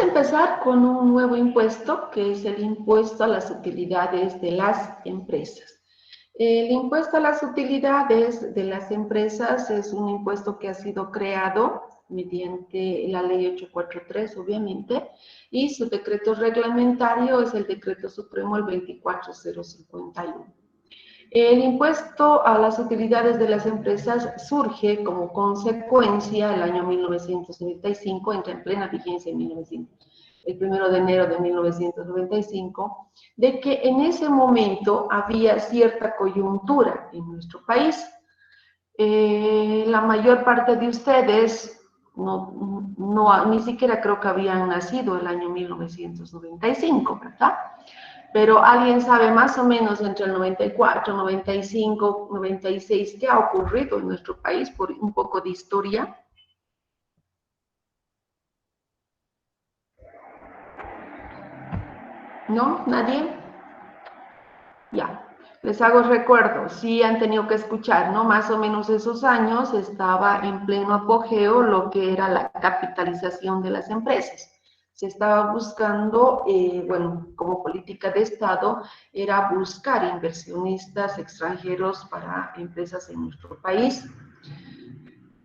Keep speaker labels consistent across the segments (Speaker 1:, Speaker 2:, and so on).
Speaker 1: a empezar con un nuevo impuesto, que es el impuesto a las utilidades de las empresas. El impuesto a las utilidades de las empresas es un impuesto que ha sido creado mediante la ley 843, obviamente, y su decreto reglamentario es el decreto supremo el 24051. El impuesto a las utilidades de las empresas surge como consecuencia el año 1995, entra en plena vigencia el 1 de enero de 1995, de que en ese momento había cierta coyuntura en nuestro país. La mayor parte de ustedes ni siquiera creo que habían nacido el año 1995, ¿verdad? Pero alguien sabe más o menos entre el 94, 95, 96 qué ha ocurrido en nuestro país por un poco de historia. ¿No? ¿Nadie? Ya. Les hago recuerdo, sí han tenido que escuchar, ¿no? Más o menos esos años estaba en pleno apogeo lo que era la capitalización de las empresas. Se estaba buscando, bueno, como política de Estado, era buscar inversionistas extranjeros para empresas en nuestro país.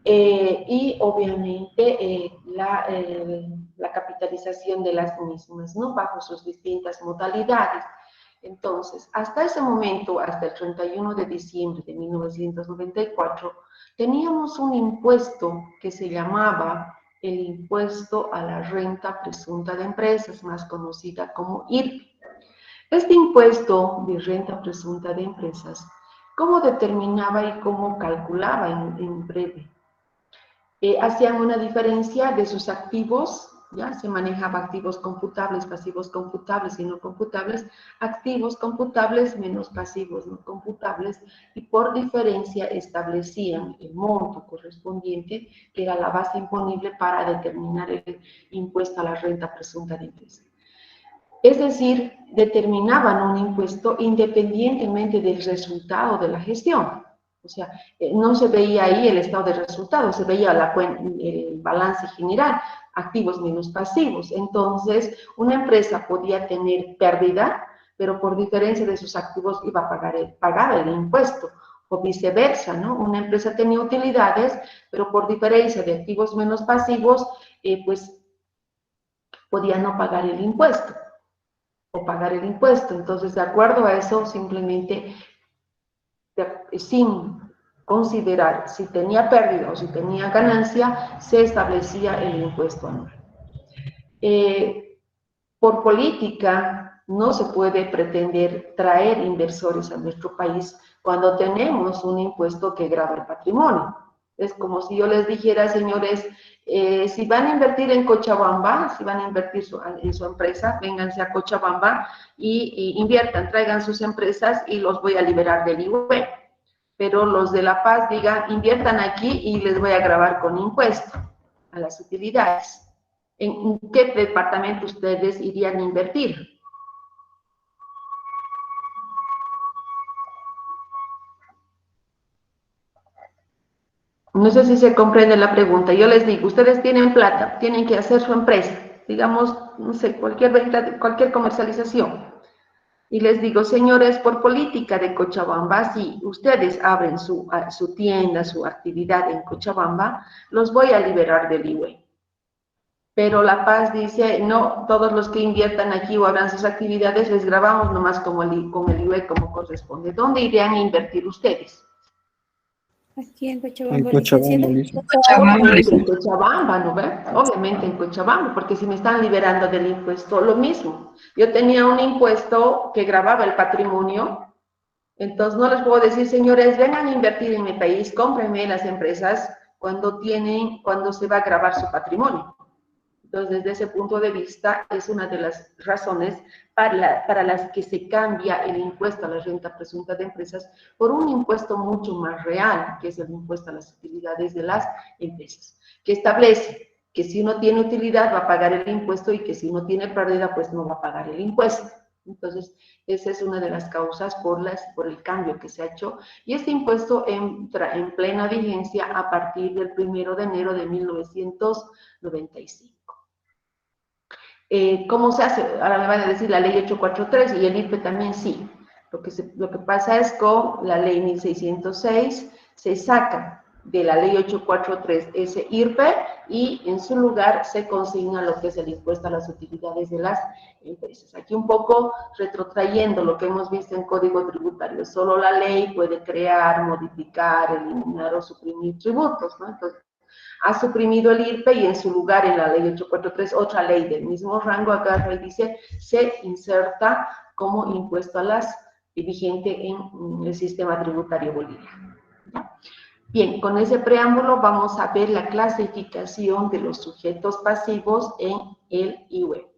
Speaker 1: Y obviamente la capitalización de las mismas, ¿no? Bajo sus distintas modalidades. Entonces, hasta ese momento, hasta el 31 de diciembre de 1994, teníamos un impuesto que se llamaba el impuesto a la renta presunta de empresas, más conocida como IRPE. Este impuesto de renta presunta de empresas, ¿cómo determinaba y cómo calculaba en breve? Hacían una diferencia de sus activos, ¿ya? Se manejaba activos computables, pasivos computables y no computables, activos computables menos pasivos no computables, y por diferencia establecían el monto correspondiente, que era la base imponible para determinar el impuesto a la renta presunta de empresa. Es decir, determinaban un impuesto independientemente del resultado de la gestión. O sea, no se veía ahí el estado de resultados, se veía el balance general, activos menos pasivos. Entonces, una empresa podía tener pérdida, pero por diferencia de sus activos iba a pagar el impuesto, o viceversa, ¿no? Una empresa tenía utilidades, pero por diferencia de activos menos pasivos, pues podía no pagar el impuesto, o pagar el impuesto. Entonces, de acuerdo a eso, simplemente sin considerar si tenía pérdida o si tenía ganancia, se establecía el impuesto anual. Por política, no se puede pretender traer inversores a nuestro país cuando tenemos un impuesto que grava el patrimonio. Es como si yo les dijera, señores, si van a invertir en Cochabamba, si van a invertir en su empresa, vénganse a Cochabamba y inviertan, traigan sus empresas y los voy a liberar del IVA. Pero los de La Paz digan, inviertan aquí y les voy a gravar con impuesto a las utilidades. ¿En qué departamento ustedes irían a invertir? No sé si se comprende la pregunta. Yo les digo, ustedes tienen plata, tienen que hacer su empresa, digamos, no sé, cualquier venta, cualquier comercialización. Y les digo, señores, por política de Cochabamba, si ustedes abren su tienda, su actividad en Cochabamba, los voy a liberar del IVA. Pero La Paz dice, no, todos los que inviertan aquí o abran sus actividades, les grabamos nomás con el IVA como corresponde. ¿Dónde irían a invertir ustedes?
Speaker 2: Aquí en
Speaker 3: En
Speaker 2: Cochabamba,
Speaker 3: Cochabamba,
Speaker 2: licenciada.
Speaker 1: Obviamente en Cochabamba, ¿no ve? Obviamente en Cochabamba, porque si me están liberando del impuesto, lo mismo. Yo tenía un impuesto que gravaba el patrimonio, entonces no les puedo decir, señores, vengan a invertir en mi país, cómprenme las empresas cuando se va a gravar su patrimonio. Entonces, desde ese punto de vista, es una de las razones para las que se cambia el impuesto a la renta presunta de empresas por un impuesto mucho más real, que es el impuesto a las utilidades de las empresas, que establece que si uno tiene utilidad va a pagar el impuesto y que si uno tiene pérdida, pues no va a pagar el impuesto. Entonces, esa es una de las causas por el cambio que se ha hecho. Y este impuesto entra en plena vigencia a partir del 1 de enero de 1995. ¿Cómo se hace? Ahora me van a decir la ley 843 y el IRPE también sí. Lo que pasa es con la ley 1606 se saca de la ley 843 ese IRPE y en su lugar se consigna lo que es el impuesto a las utilidades de las empresas. Aquí un poco retrotrayendo lo que hemos visto en Código Tributario, solo la ley puede crear, modificar, eliminar o suprimir tributos, ¿no? Entonces, ha suprimido el IRPE y en su lugar en la ley 843, otra ley del mismo rango, agarra y dice, se inserta como impuesto a las vigente en el sistema tributario boliviano. Bien, con ese preámbulo vamos a ver la clasificación de los sujetos pasivos en el IUE.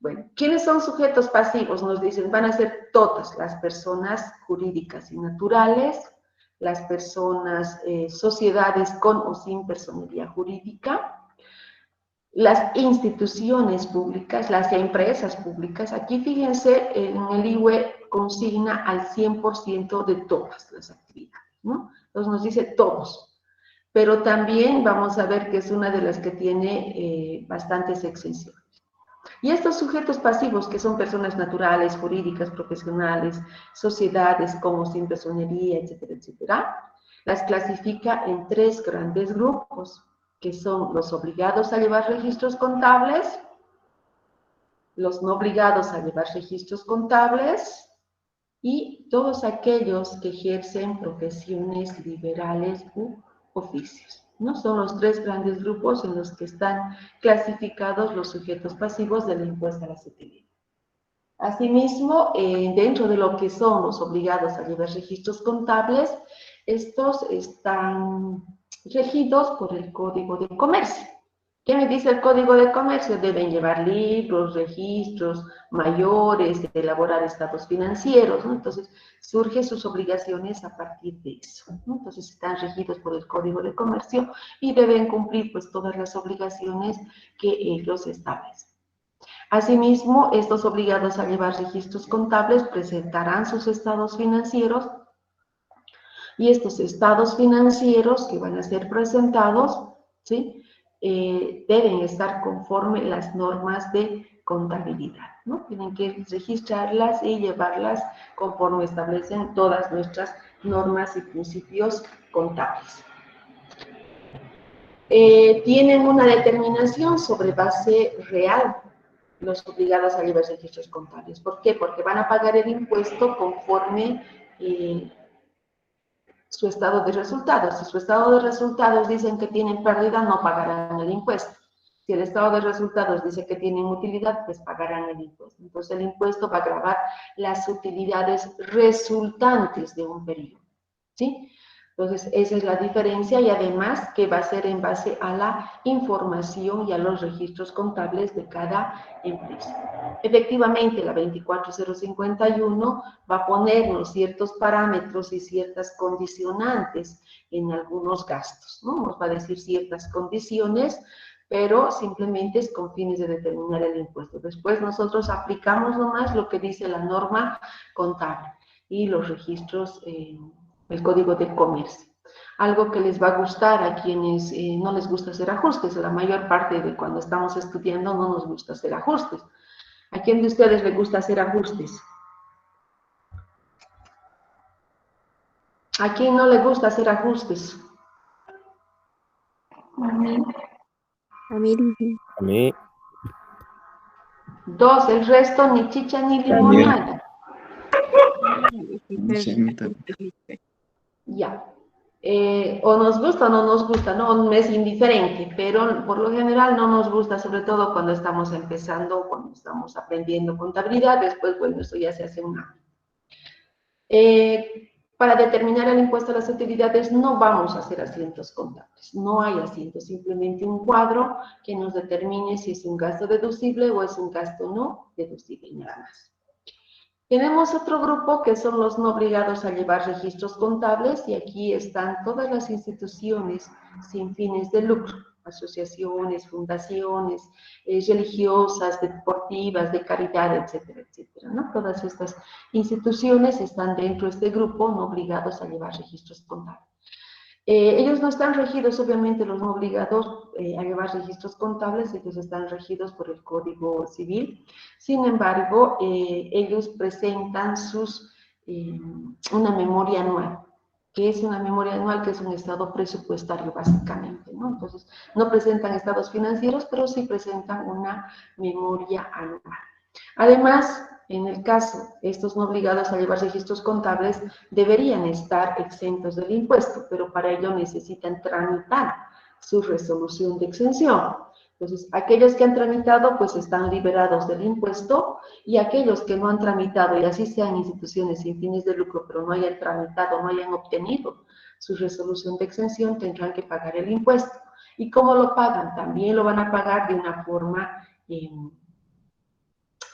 Speaker 1: Bueno, ¿quiénes son sujetos pasivos? Nos dicen, van a ser todas las personas jurídicas y naturales, las personas, sociedades con o sin personería jurídica, las instituciones públicas, las empresas públicas. Aquí fíjense, en el IUE consigna al 100% de todas las actividades, ¿no? Entonces nos dice todos, pero también vamos a ver que es una de las que tiene bastantes exenciones. Y estos sujetos pasivos, que son personas naturales, jurídicas, profesionales, sociedades como sin personería, etcétera, etcétera, las clasifica en tres grandes grupos, que son los obligados a llevar registros contables, los no obligados a llevar registros contables y todos aquellos que ejercen profesiones liberales u oficios. ¿No? Son los tres grandes grupos en los que están clasificados los sujetos pasivos del impuesto a las utilidades. Asimismo, dentro de lo que son los obligados a llevar registros contables, estos están regidos por el Código de Comercio. ¿Qué me dice el Código de Comercio? Deben llevar libros, registros mayores, elaborar estados financieros, ¿no? Entonces, surgen sus obligaciones a partir de eso, ¿no? Entonces, están regidos por el Código de Comercio y deben cumplir, pues, todas las obligaciones que ellos establecen. Asimismo, estos obligados a llevar registros contables presentarán sus estados financieros y estos estados financieros que van a ser presentados, ¿sí? Deben estar conforme las normas de contabilidad, ¿no? Tienen que registrarlas y llevarlas conforme establecen todas nuestras normas y principios contables. Tienen una determinación sobre base real los obligados a llevar registros contables. ¿Por qué? Porque van a pagar el impuesto conforme su estado de resultados. Si su estado de resultados dicen que tienen pérdida, no pagarán el impuesto. Si el estado de resultados dice que tienen utilidad, pues pagarán el impuesto. Entonces el impuesto va a gravar las utilidades resultantes de un periodo, ¿sí? Entonces, esa es la diferencia y además que va a ser en base a la información y a los registros contables de cada empresa. Efectivamente, la 24051 va a ponernos ciertos parámetros y ciertas condicionantes en algunos gastos, ¿no? Nos va a decir ciertas condiciones, pero simplemente es con fines de determinar el impuesto. Después nosotros aplicamos nomás lo que dice la norma contable y los registros el Código de Comercio. Algo que les va a gustar a quienes no les gusta hacer ajustes. La mayor parte de cuando estamos estudiando no nos gusta hacer ajustes. ¿A quién de ustedes le gusta hacer ajustes? ¿A quién no le gusta hacer ajustes?
Speaker 2: A mí. A mí.
Speaker 3: A mí.
Speaker 1: Dos, el resto ni chicha ni
Speaker 4: También.
Speaker 1: limonada.
Speaker 4: No sé, a mí también.
Speaker 1: Ya. O nos gusta o no nos gusta, no es indiferente, pero por lo general no nos gusta, sobre todo cuando estamos empezando, cuando estamos aprendiendo contabilidad, después, bueno, eso ya se hace un hábito. Para determinar el impuesto a las utilidades no vamos a hacer asientos contables, no hay asientos, simplemente un cuadro que nos determine si es un gasto deducible o es un gasto no deducible, nada más. Tenemos otro grupo que son los no obligados a llevar registros contables y aquí están todas las instituciones sin fines de lucro, asociaciones, fundaciones, religiosas, deportivas, de caridad, etcétera, etcétera, ¿no? Todas estas instituciones están dentro de este grupo no obligados a llevar registros contables. Ellos no están regidos, obviamente, los no obligados a llevar registros contables, ellos están regidos por el Código Civil. Sin embargo, ellos presentan una memoria anual. ¿Qué es una memoria anual? Que es un estado presupuestario, básicamente, ¿no? Entonces, no presentan estados financieros, pero sí presentan una memoria anual. Además, en el caso, estos no obligados a llevar registros contables deberían estar exentos del impuesto, pero para ello necesitan tramitar su resolución de exención. Entonces, aquellos que han tramitado, pues están liberados del impuesto, y aquellos que no han tramitado, y así sean instituciones sin fines de lucro, pero no hayan tramitado, no hayan obtenido su resolución de exención, tendrán que pagar el impuesto. ¿Y cómo lo pagan? También lo van a pagar de una forma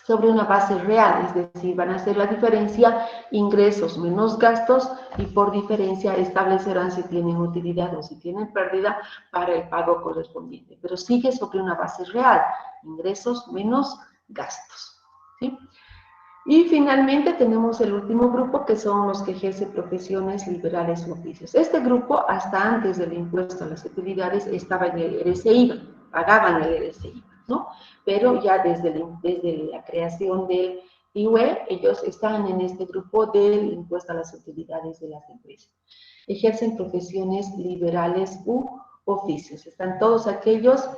Speaker 1: sobre una base real, es decir, van a hacer la diferencia ingresos menos gastos, y por diferencia establecerán si tienen utilidad o si tienen pérdida para el pago correspondiente, pero sigue sobre una base real, ingresos menos gastos, ¿sí? Y finalmente tenemos el último grupo, que son los que ejercen profesiones liberales u oficios. Este grupo, hasta antes del impuesto a las utilidades, estaba en el RSIVA, pagaban el RSIVA, ¿no? Pero ya desde la creación del IUE, ellos están en este grupo del impuesto a las utilidades de las empresas. Ejercen profesiones liberales u oficios. Están todos aquellos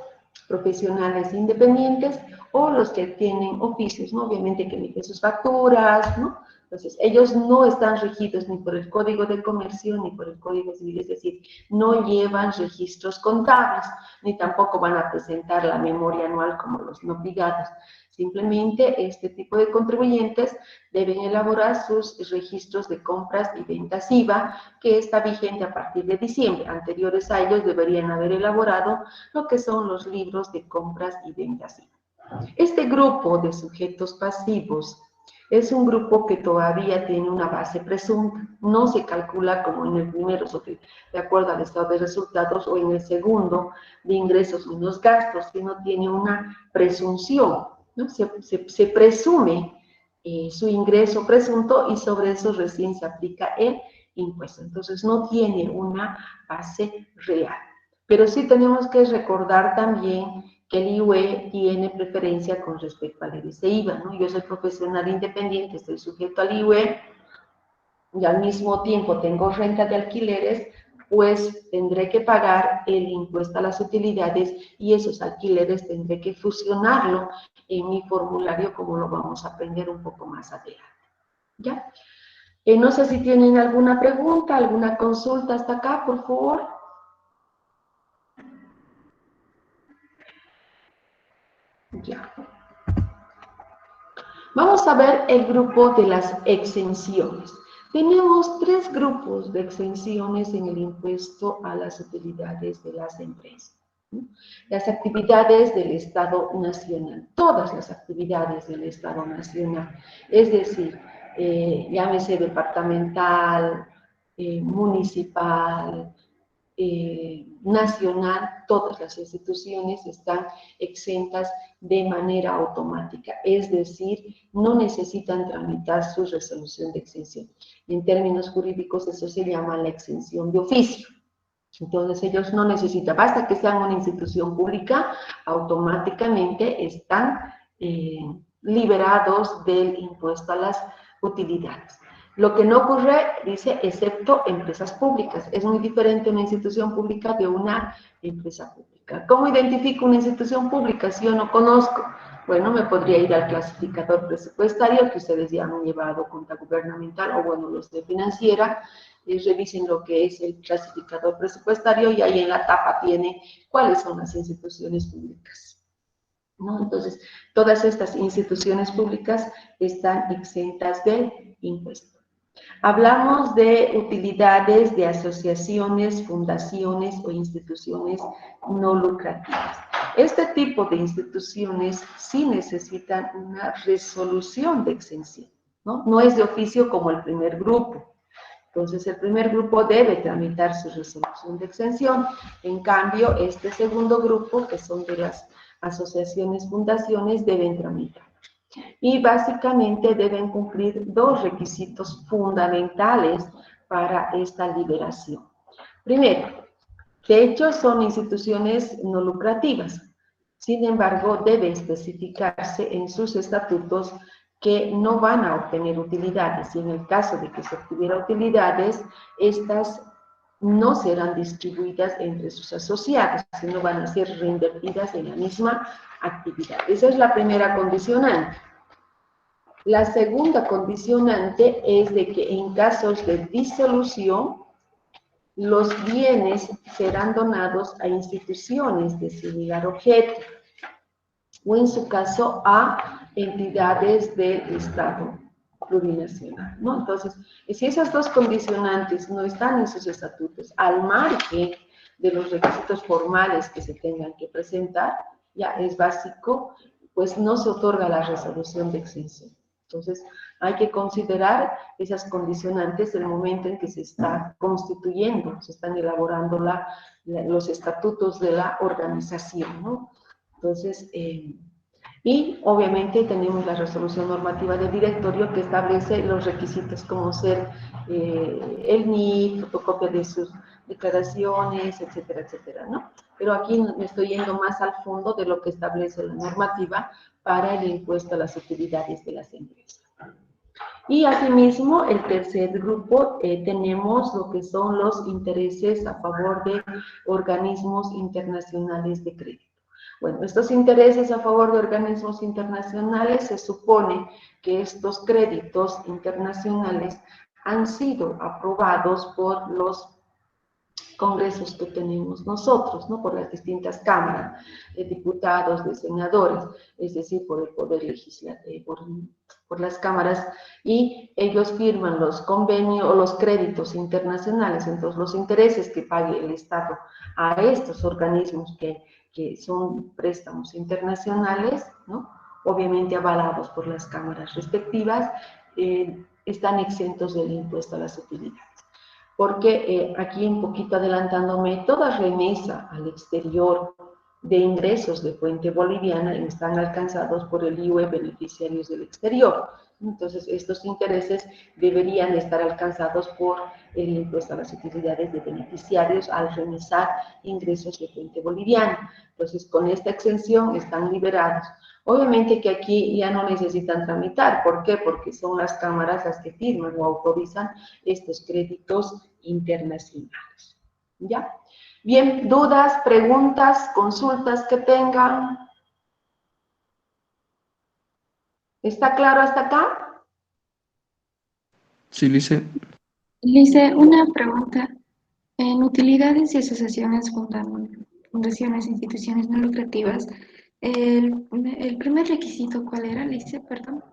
Speaker 1: profesionales independientes o los que tienen oficios, ¿no? Obviamente que emiten sus facturas, ¿no? Entonces, ellos no están regidos ni por el Código de Comercio ni por el Código Civil, es decir, no llevan registros contables, ni tampoco van a presentar la memoria anual como los no obligados. Simplemente este tipo de contribuyentes deben elaborar sus registros de compras y ventas IVA, que está vigente a partir de diciembre. Anteriores a ellos deberían haber elaborado lo que son los libros de compras y ventas IVA. Este grupo de sujetos pasivos es un grupo que todavía tiene una base presunta, no se calcula como en el primero, de acuerdo al estado de resultados, o en el segundo, de ingresos menos gastos, sino tiene una presunción, ¿no? Se presume su ingreso presunto, y sobre eso recién se aplica el impuesto. Entonces, no tiene una base real. Pero sí tenemos que recordar también que el IUE tiene preferencia con respecto al IVA, ¿no? Yo soy profesional independiente, estoy sujeto al IUE, y al mismo tiempo tengo renta de alquileres, pues tendré que pagar el impuesto a las utilidades, y esos alquileres tendré que fusionarlo en mi formulario, como lo vamos a aprender un poco más adelante. ¿Ya? No sé si tienen alguna pregunta, alguna consulta hasta acá, por favor. Ya. Vamos a ver el grupo de las exenciones. Tenemos 3 grupos de exenciones en el impuesto a las utilidades de las empresas. Las actividades del Estado Nacional, todas las actividades del Estado Nacional, es decir, llámese departamental, municipal, nacional, todas las instituciones están exentas de manera automática, es decir, no necesitan tramitar su resolución de exención. En términos jurídicos, eso se llama la exención de oficio. Entonces, ellos no necesitan, basta que sean una institución pública, automáticamente están liberados del impuesto a las utilidades. Lo que no ocurre, dice, excepto empresas públicas. Es muy diferente una institución pública de una empresa pública. ¿Cómo identifico una institución pública si yo no conozco? Bueno, me podría ir al clasificador presupuestario que ustedes ya han llevado, cuenta gubernamental, o bueno, los de financiera, y revisen lo que es el clasificador presupuestario, y ahí en la tapa tiene cuáles son las instituciones públicas, ¿no? Entonces, todas estas instituciones públicas están exentas del impuesto. Hablamos de utilidades de asociaciones, fundaciones o instituciones no lucrativas. Este tipo de instituciones sí necesitan una resolución de exención, ¿no? No es de oficio como el primer grupo. Entonces, el primer grupo debe tramitar su resolución de exención. En cambio, este segundo grupo, que son de las asociaciones, fundaciones, deben tramitar. Y básicamente deben cumplir 2 requisitos fundamentales para esta liberación. Primero, de hecho son instituciones no lucrativas. Sin embargo, debe especificarse en sus estatutos que no van a obtener utilidades y en el caso de que se obtuviera utilidades, estas no serán distribuidas entre sus asociados, sino van a ser reinvertidas en la misma actividad. Esa es la primera condicionante. La segunda condicionante es de que en casos de disolución, los bienes serán donados a instituciones de similar objeto o en su caso a entidades del Estado plurinacional, ¿no? Entonces, si esas dos condicionantes no están en sus estatutos, al margen de los requisitos formales que se tengan que presentar, ya es básico, pues no se otorga la resolución de exención. Entonces, hay que considerar esas condicionantes el momento en que se está constituyendo, se están elaborando los estatutos de la organización, ¿no? Entonces, y obviamente tenemos la resolución normativa del directorio que establece los requisitos como ser el NIF, fotocopia de sus declaraciones, etcétera, etcétera, ¿no? Pero aquí me estoy yendo más al fondo de lo que establece la normativa para el impuesto a las utilidades de las empresas. Y asimismo, el tercer grupo, tenemos lo que son los intereses a favor de organismos internacionales de crédito. Bueno, estos intereses a favor de organismos internacionales, se supone que estos créditos internacionales han sido aprobados por los congresos que tenemos nosotros, ¿no? Por las distintas cámaras de diputados, de senadores, es decir, por el Poder Legislativo, por las cámaras, y ellos firman los convenios o los créditos internacionales. Entonces, los intereses que pague el Estado a estos organismos que son préstamos internacionales, ¿no? Obviamente avalados por las cámaras respectivas, están exentos del impuesto a las utilidades. Porque aquí un poquito adelantándome, toda remesa al exterior de ingresos de fuente boliviana están alcanzados por el IUE beneficiarios del exterior. Entonces, estos intereses deberían estar alcanzados por el impuesto a las utilidades de beneficiarios al remesar ingresos de fuente boliviana. Entonces, con esta exención están liberados. Obviamente que aquí ya no necesitan tramitar. ¿Por qué? Porque son las cámaras las que firman o autorizan estos créditos internacionales. ¿Ya? Bien, dudas, preguntas, consultas que tengan. ¿Está claro hasta acá?
Speaker 3: Sí, Lice.
Speaker 2: Lice, una pregunta. En utilidades y asociaciones, fundaciones, instituciones no lucrativas, el primer requisito, ¿cuál era, Lice? Perdón.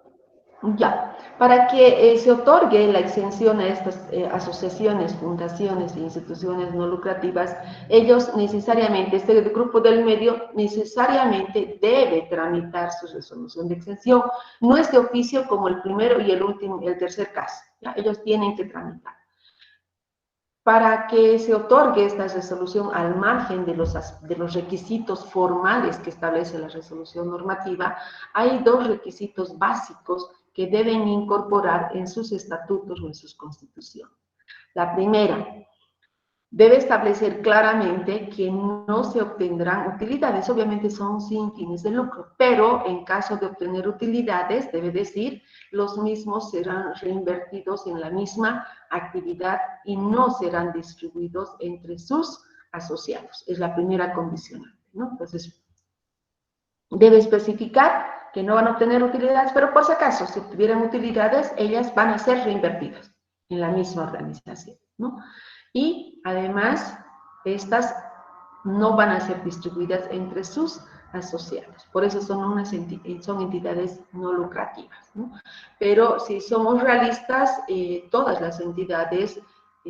Speaker 1: Ya, para que se otorgue la exención a estas asociaciones, fundaciones e instituciones no lucrativas, ellos necesariamente, este grupo del medio necesariamente debe tramitar su resolución de exención. No es de oficio como el primero y el último, el tercer caso, ¿ya? Ellos tienen que tramitar. Para que se otorgue esta resolución al margen de los requisitos formales que establece la resolución normativa, hay dos requisitos básicos que deben incorporar en sus estatutos o en sus constituciones. La primera, debe establecer claramente que no se obtendrán utilidades, obviamente son sin fines de lucro, pero en caso de obtener utilidades, debe decir, los mismos serán reinvertidos en la misma actividad y no serán distribuidos entre sus asociados. Es la primera condicionante, ¿no? Entonces, debe especificar que no van a obtener utilidades, pero por si acaso, si obtuvieran utilidades, ellas van a ser reinvertidas en la misma organización, ¿no? Y además, estas no van a ser distribuidas entre sus asociados. Por eso son entidades no lucrativas, ¿no? Pero si somos realistas, todas las entidades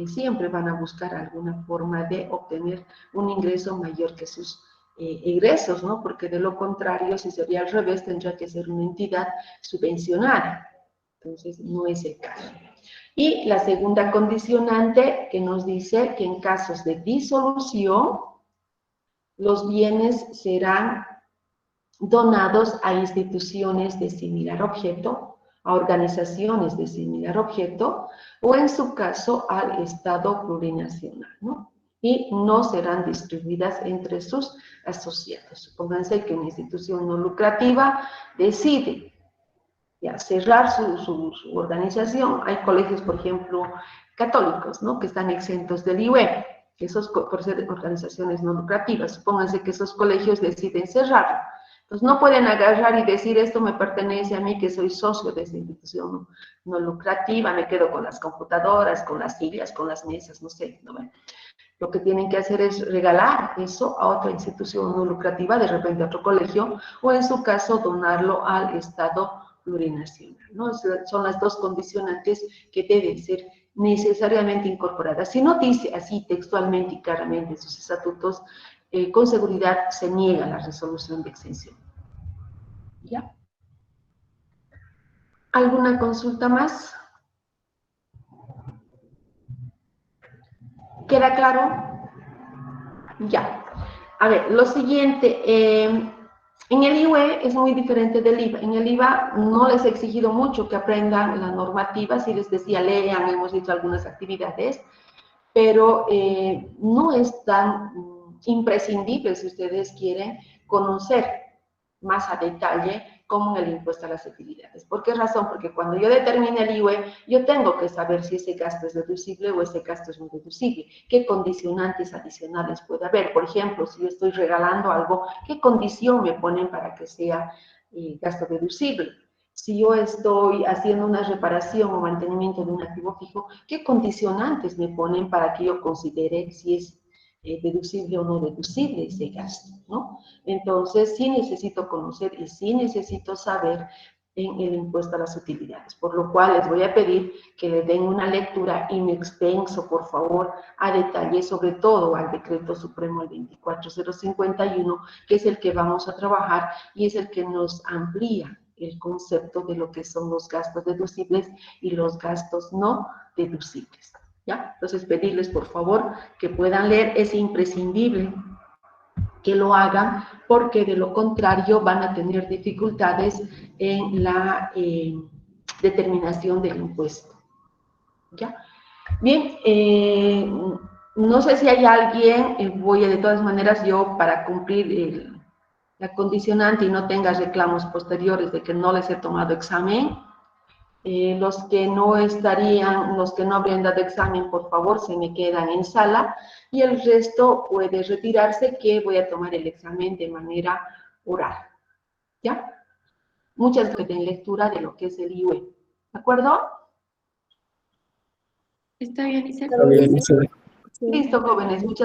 Speaker 1: siempre van a buscar alguna forma de obtener un ingreso mayor que sus egresos, ¿no? Porque de lo contrario, si sería al revés, tendría que ser una entidad subvencionada. Entonces, no es el caso. Y la segunda condicionante que nos dice que en casos de disolución, los bienes serán donados a instituciones de similar objeto, a organizaciones de similar objeto, o en su caso al Estado plurinacional, ¿no? y no serán distribuidas entre sus asociados. Supónganse que una institución no lucrativa decide ya, cerrar su organización. Hay colegios, por ejemplo, católicos, ¿no?, que están exentos del IUE, que esos, por ser organizaciones no lucrativas. Supónganse que esos colegios deciden cerrarlo. Entonces, no pueden agarrar y decir, esto me pertenece a mí, que soy socio de esta institución no lucrativa, me quedo con las computadoras, con las sillas, con las mesas, no sé, ¿no? Lo que tienen que hacer es regalar eso a otra institución no lucrativa, de repente a otro colegio, o en su caso donarlo al Estado plurinacional, ¿no? Son las dos condicionantes que deben ser necesariamente incorporadas. Si no dice así textualmente y claramente en sus estatutos, con seguridad se niega la resolución de exención. ¿Ya? ¿Alguna consulta más? ¿Queda claro? Ya. A ver, lo siguiente, en el IUE es muy diferente del IVA. En el IVA no les he exigido mucho que aprendan la normativa, si les decía lean, hemos hecho algunas actividades, pero no es tan imprescindible, si ustedes quieren, conocer más a detalle como en el impuesto a las utilidades. ¿Por qué razón? Porque cuando yo determine el IUE, yo tengo que saber si ese gasto es deducible o ese gasto es no deducible. ¿Qué condicionantes adicionales puede haber? Por ejemplo, si yo estoy regalando algo, ¿qué condición me ponen para que sea gasto deducible? Si yo estoy haciendo una reparación o mantenimiento de un activo fijo, ¿qué condicionantes me ponen para que yo considere si es deducible o no deducible ese gasto, ¿no? Entonces, sí necesito conocer y sí necesito saber en el impuesto a las utilidades, por lo cual les voy a pedir que le den una lectura in extenso, por favor, a detalle, sobre todo al Decreto Supremo el 24051, que es el que vamos a trabajar y es el que nos amplía el concepto de lo que son los gastos deducibles y los gastos no deducibles. ¿Ya? Entonces, pedirles, por favor, que puedan leer. Es imprescindible que lo hagan, porque de lo contrario van a tener dificultades en la determinación del impuesto. ¿Ya? Bien, no sé si hay alguien, voy a de todas maneras yo, para cumplir la condicionante y no tenga reclamos posteriores de que no les he tomado examen, los que no habrían dado examen, por favor, se me quedan en sala, y el resto puede retirarse, que voy a tomar el examen de manera oral. ¿Ya? Muchas gracias en lectura de lo que es el IUE. ¿De acuerdo?
Speaker 2: Está bien, Isabel.
Speaker 3: Está bien, Isabel.
Speaker 1: Listo, jóvenes. Muchas